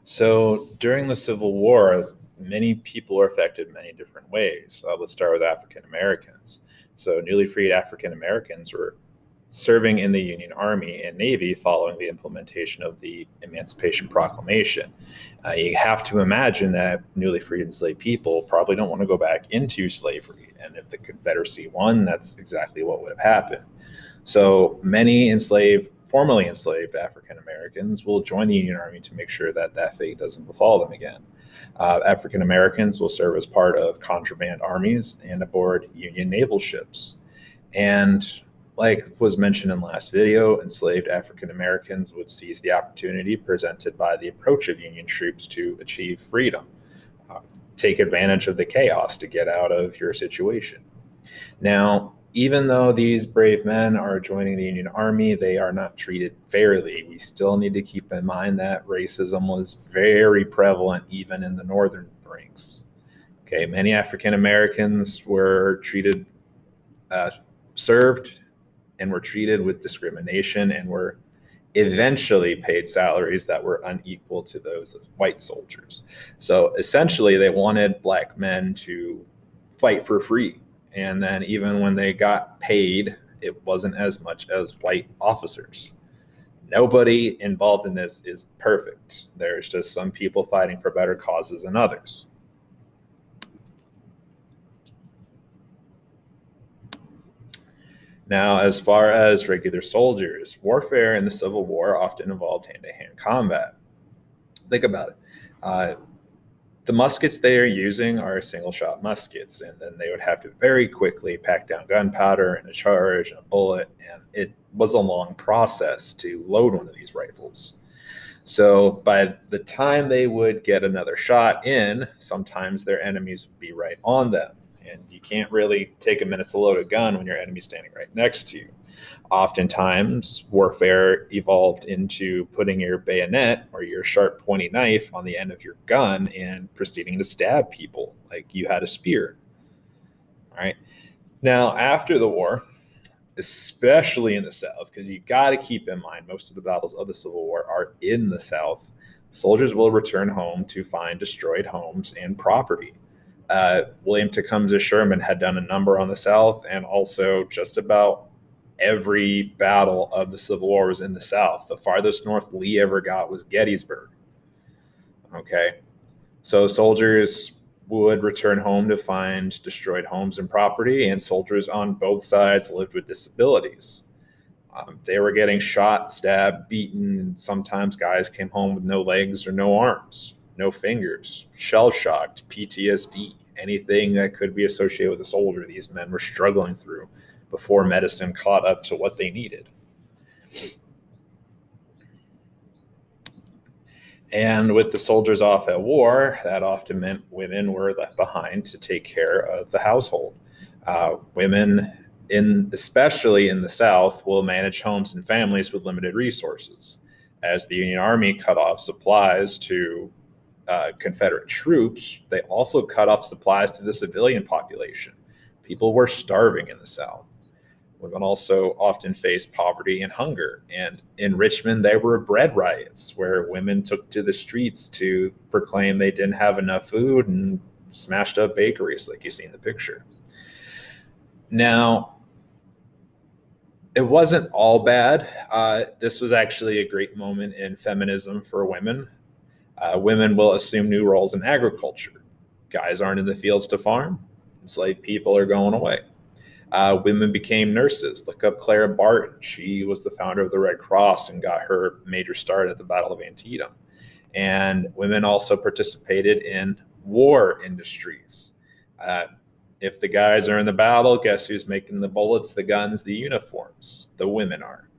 So during the Civil War, many people were affected many different ways. Let's start with African Americans. So newly freed African Americans were serving in the Union Army and Navy following the implementation of the Emancipation Proclamation. You have to imagine that newly freed enslaved people probably don't want to go back into slavery. And if the Confederacy won, that's exactly what would have happened. So many formerly enslaved African Americans will join the Union Army to make sure that that fate doesn't befall them again. African Americans will serve as part of contraband armies and aboard Union naval ships. And like was mentioned in the last video, enslaved African Americans would seize the opportunity presented by the approach of Union troops to achieve freedom. Take advantage of the chaos to get out of your situation. Now, even though these brave men are joining the Union Army, they are not treated fairly. We still need to keep in mind that racism was very prevalent even in the northern ranks. Okay, many African Americans were served and were treated with discrimination and were eventually paid salaries that were unequal to those of white soldiers. So essentially, they wanted black men to fight for free. And then even when they got paid, it wasn't as much as white officers. Nobody involved in this is perfect. There's just some people fighting for better causes than others. Now, as far as regular soldiers, warfare in the Civil War often involved hand-to-hand combat. Think about it. The muskets they are using are single-shot muskets, and then they would have to very quickly pack down gunpowder and a charge and a bullet, and it was a long process to load one of these rifles. So by the time they would get another shot in, sometimes their enemies would be right on them. And you can't really take a minute to load a gun when your enemy's standing right next to you. Oftentimes, warfare evolved into putting your bayonet or your sharp pointy knife on the end of your gun and proceeding to stab people like you had a spear. All right. Now, after the war, especially in the South, because you got to keep in mind most of the battles of the Civil War are in the South, soldiers will return home to find destroyed homes and property. William Tecumseh Sherman had done a number on the South, and also just about every battle of the Civil War was in the South. The farthest north Lee ever got was Gettysburg. Okay, so soldiers would return home to find destroyed homes and property, and soldiers on both sides lived with disabilities. They were getting shot, stabbed, beaten, and sometimes guys came home with no legs or no arms, no fingers, shell-shocked, PTSD, anything that could be associated with a soldier these men were struggling through before medicine caught up to what they needed. And with the soldiers off at war, that often meant women were left behind to take care of the household. Women, especially in the South, will manage homes and families with limited resources. As the Union Army cut off supplies to Confederate troops, they also cut off supplies to the civilian population. People were starving in the South. Women also often faced poverty and hunger. And in Richmond, there were bread riots where women took to the streets to proclaim they didn't have enough food and smashed up bakeries like you see in the picture. Now, it wasn't all bad. This was actually a great moment in feminism for women. Women will assume new roles in agriculture. Guys aren't in the fields to farm. Enslaved people are going away. Women became nurses. Look up Clara Barton. She was the founder of the Red Cross and got her major start at the Battle of Antietam. And women also participated in war industries. If the guys are in the battle, guess who's making the bullets, the guns, the uniforms? The women are.